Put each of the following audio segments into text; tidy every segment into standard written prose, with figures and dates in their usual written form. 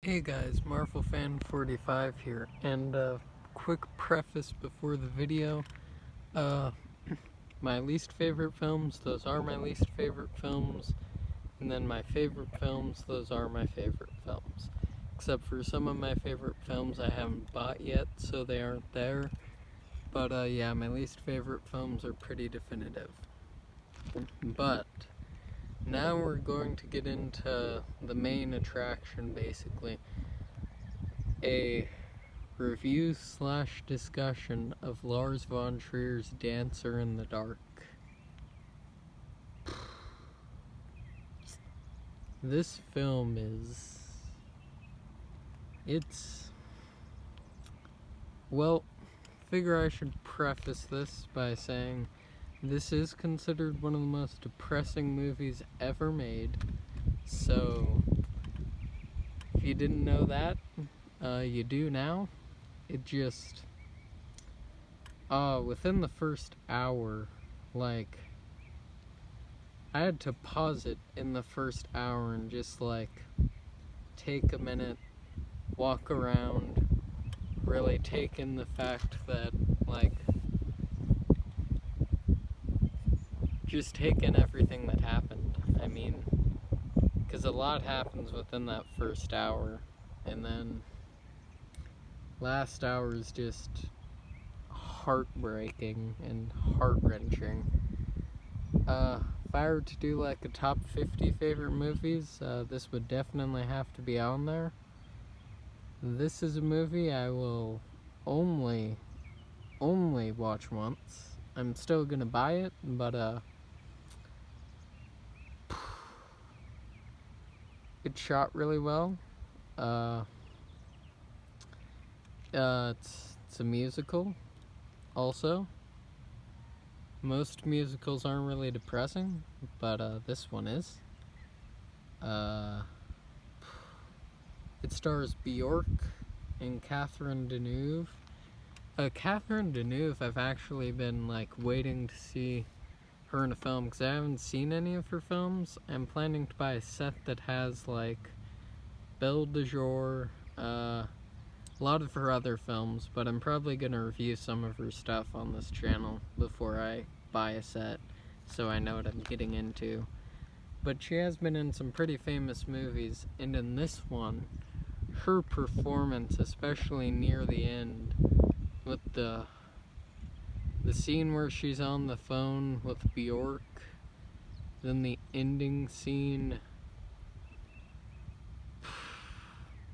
Hey guys, Marvel Fan 45 here, and quick preface before the video. Uh, my least favorite films, those are my least favorite films, and then my favorite films, those are my favorite films. Except for some of my favorite films I haven't bought yet, so they aren't there. But yeah, my least favorite films are pretty definitive. But now we're going to get into the main attraction, basically. A review / discussion of Lars von Trier's Dancer in the Dark. This film well, figure I should preface this by saying this is considered one of the most depressing movies ever made. So, if you didn't know that, you do now. It just, within the first hour, like, I had to pause it in the first hour and just, like, take a minute, walk around, really take in the fact that, like, just take in everything that happened. I mean, because a lot happens within that first hour, and then last hour is just heartbreaking and heart-wrenching. If I were to do like a top 50 favorite movies, this would definitely have to be on there. This is a movie I will only watch once. I'm still gonna buy it, but it's shot really well. It's a musical, also. Most musicals aren't really depressing, but this one is. It stars Bjork and Catherine Deneuve. Catherine Deneuve, I've actually been like waiting to see her in a film because I haven't seen any of her films. I'm planning to buy a set that has like Belle de Jour, a lot of her other films, but I'm probably going to review some of her stuff on this channel before I buy a set, so I know what I'm getting into. But she has been in some pretty famous movies, and in this one, her performance, especially near the end, with the scene where she's on the phone with Bjork, then the ending scene,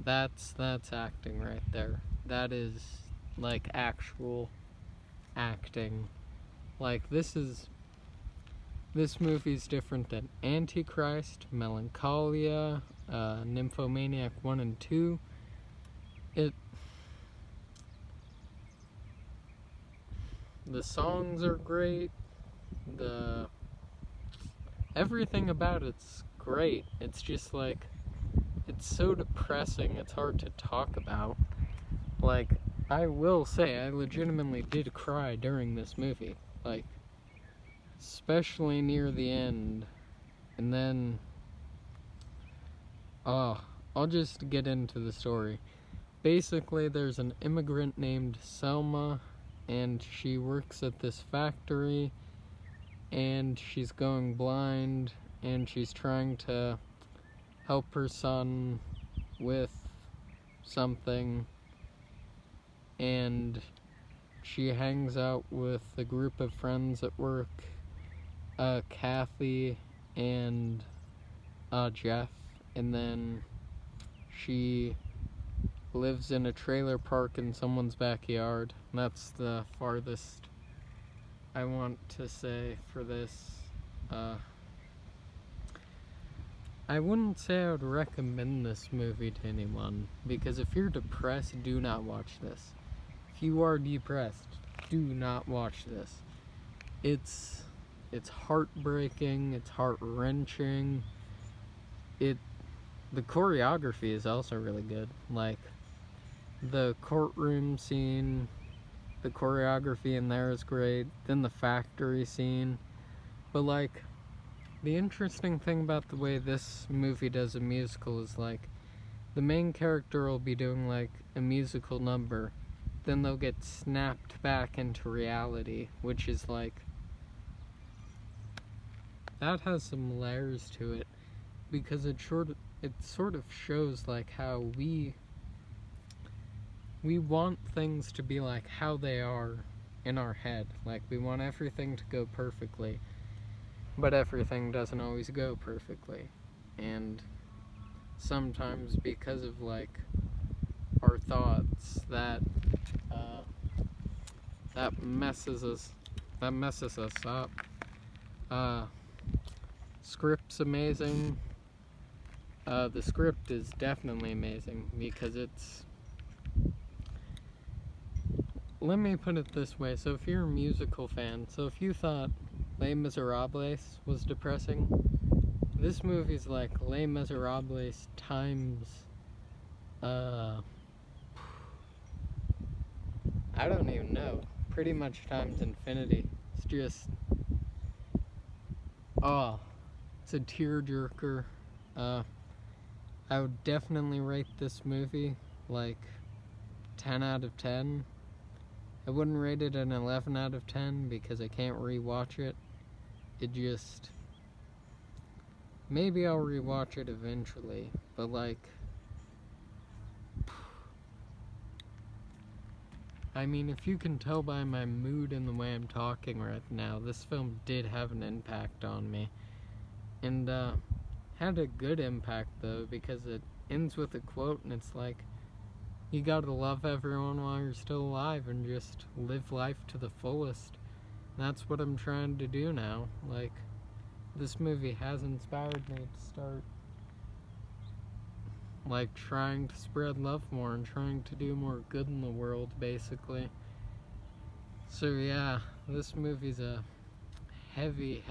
that's acting right there. That is like actual acting. Like this movie's different than Antichrist, Melancholia, Nymphomaniac 1 and 2. The songs are great. Everything about it's great. It's just like, it's so depressing, it's hard to talk about. Like, I will say, I legitimately did cry during this movie. Like, especially near the end. And then, I'll just get into the story. Basically, there's an immigrant named Selma, and she works at this factory, and she's going blind, and she's trying to help her son with something, and she hangs out with a group of friends at work, Kathy and Jeff, and then she lives in a trailer park in someone's backyard. That's the farthest I want to say for this. I wouldn't say I would recommend this movie to anyone, because if you're depressed, do not watch this. If you are depressed, do not watch this. It's heartbreaking, it's heart-wrenching. The choreography is also really good. Like, the courtroom scene, the choreography in there is great. Then the factory scene. But like, the interesting thing about the way this movie does a musical is like, the main character will be doing like a musical number, then they'll get snapped back into reality, which is like, that has some layers to it, because it sort of shows like how we want things to be like how they are in our head. Like, we want everything to go perfectly, but everything doesn't always go perfectly. And sometimes, because of like our thoughts, that messes us up. Script's amazing. The script is definitely amazing because let me put it this way. So if you're a musical fan, so if you thought Les Miserables was depressing, this movie's like Les Miserables times, I don't even know, pretty much times infinity. It's just, it's a tearjerker. I would definitely rate this movie like 10 out of 10. I wouldn't rate it an 11 out of 10 because I can't rewatch it. Maybe I'll rewatch it eventually, but like, I mean, if you can tell by my mood and the way I'm talking right now, this film did have an impact on me. And had a good impact though, because it ends with a quote and it's like, you gotta love everyone while you're still alive and just live life to the fullest. And that's what I'm trying to do now. Like, this movie has inspired me to start like trying to spread love more and trying to do more good in the world, basically. So yeah, this movie's a heavy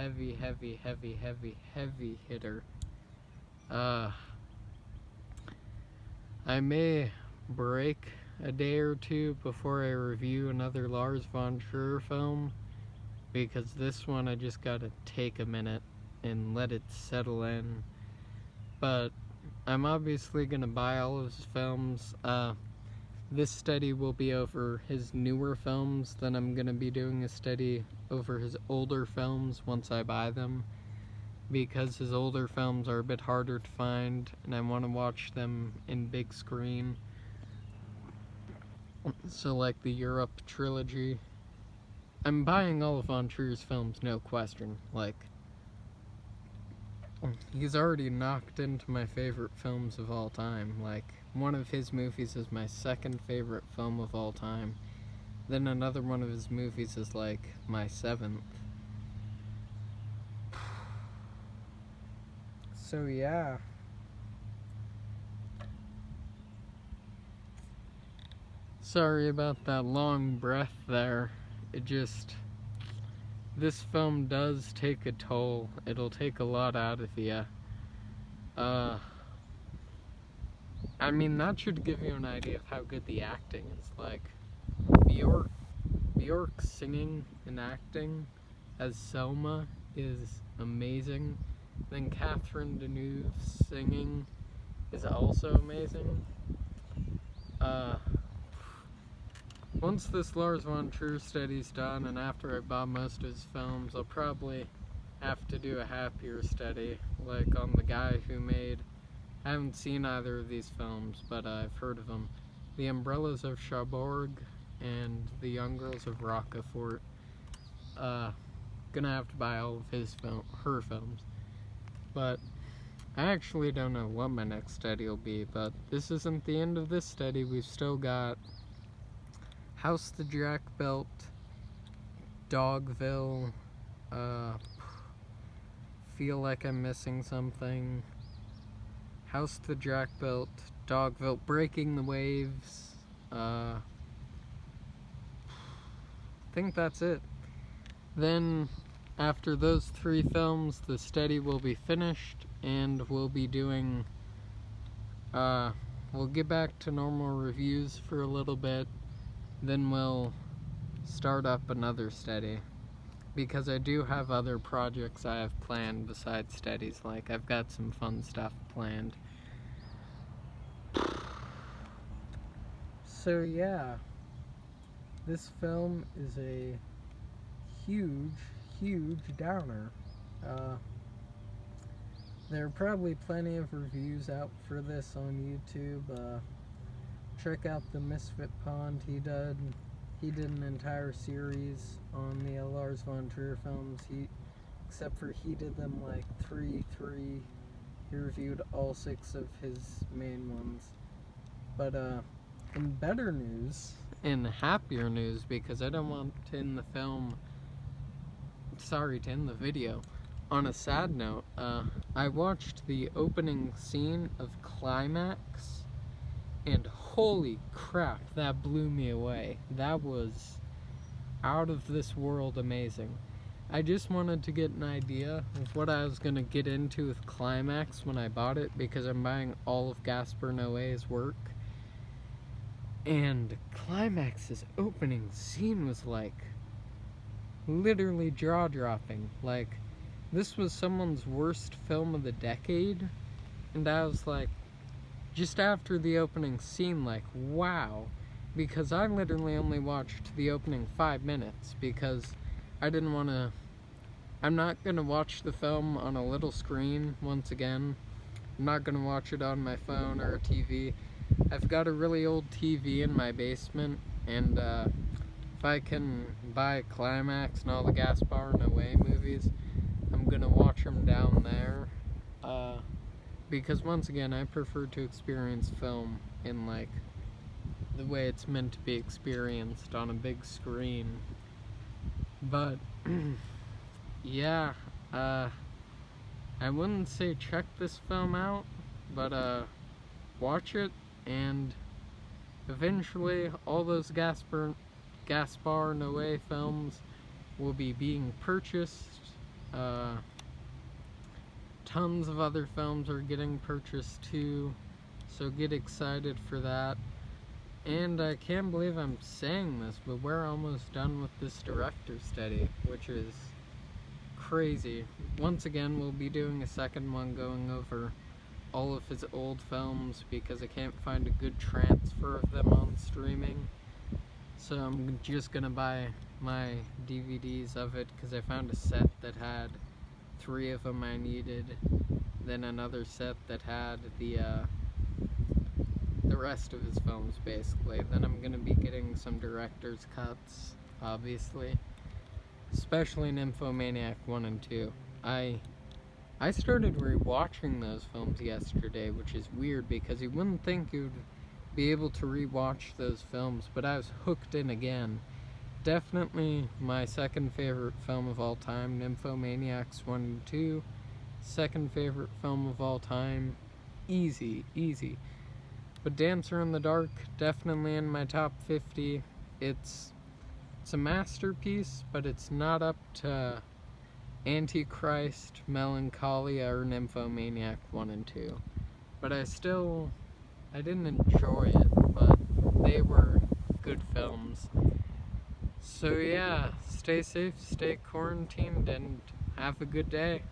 hitter. I may break a day or two before I review another Lars von Trier film, because this one I just gotta take a minute and let it settle in. But I'm obviously gonna buy all of his films. This study will be over his newer films, then I'm gonna be doing a study over his older films once I buy them, because his older films are a bit harder to find and I want to watch them in big screen. So like the Europe trilogy. I'm buying all of Von Trier's films, no question. Like, he's already knocked into my favorite films of all time. Like, one of his movies is my second favorite film of all time. Then another one of his movies is like my seventh. So yeah. Sorry about that long breath there. This film does take a toll. It'll take a lot out of you. I mean, that should give you an idea of how good the acting is. Like, Bjork singing and acting as Selma is amazing. Then Catherine Deneuve singing is also amazing. Once this Lars von Trier study's done, and after I bought most of his films, I'll probably have to do a happier study, like on the guy who made, I haven't seen either of these films, but I've heard of them, The Umbrellas of Cherbourg and The Young Girls of Rochefort. Gonna have to buy all of her films. But I actually don't know what my next study will be, but this isn't the end of this study. We've still got House the Jack Built, Dogville, Feel Like I'm Missing Something, House the Jack Built, Dogville, Breaking the Waves. I think that's it. Then, after those 3 films, the study will be finished, and we'll be doing, we'll get back to normal reviews for a little bit, then we'll start up another study, because I do have other projects I have planned besides studies. Like, I've got some fun stuff planned. So yeah, this film is a huge, huge downer. Uh, there are probably plenty of reviews out for this on YouTube. Check out the Misfit Pond. He did an entire series on the Lars von Trier films. Except for he did them like 3. He reviewed all 6 of his main ones. But in better news, in happier news, because I don't want to end the video on a sad note, I watched the opening scene of Climax, and holy crap, that blew me away. That was out of this world amazing. I just wanted to get an idea of what I was going to get into with Climax when I bought it, because I'm buying all of Gaspar Noé's work. And Climax's opening scene was like literally jaw-dropping. Like, this was someone's worst film of the decade, and I was like, just after the opening scene, like, wow. Because I literally only watched the opening 5 minutes, because I'm not gonna watch the film on a little screen once again. I'm not gonna watch it on my phone or a TV. I've got a really old TV in my basement, and if I can buy Climax and all the Gaspar Noé movies, I'm gonna watch them down there. Because once again, I prefer to experience film in like the way it's meant to be experienced on a big screen. But yeah, I wouldn't say check this film out, but watch it, and eventually all those Gaspar Noé films will be being purchased. Tons of other films are getting purchased too, so get excited for that. And I can't believe I'm saying this, but we're almost done with this director's study, which is crazy. Once again, we'll be doing a second one going over all of his old films, because I can't find a good transfer of them on streaming. So I'm just gonna buy my DVDs of it, because I found a set that had 3 of them I needed, then another set that had the rest of his films, basically. Then I'm gonna be getting some director's cuts, obviously, especially Nymphomaniac 1 and 2. I started rewatching those films yesterday, which is weird because you wouldn't think you'd be able to rewatch those films, but I was hooked in again. Definitely my second favorite film of all time, Nymphomaniacs 1 and 2. Second favorite film of all time, easy. But Dancer in the Dark, definitely in my top 50. It's a masterpiece, but it's not up to Antichrist, Melancholia, or Nymphomaniac 1 and 2. But I didn't enjoy it, but they were good films. So yeah, stay safe, stay quarantined, and have a good day.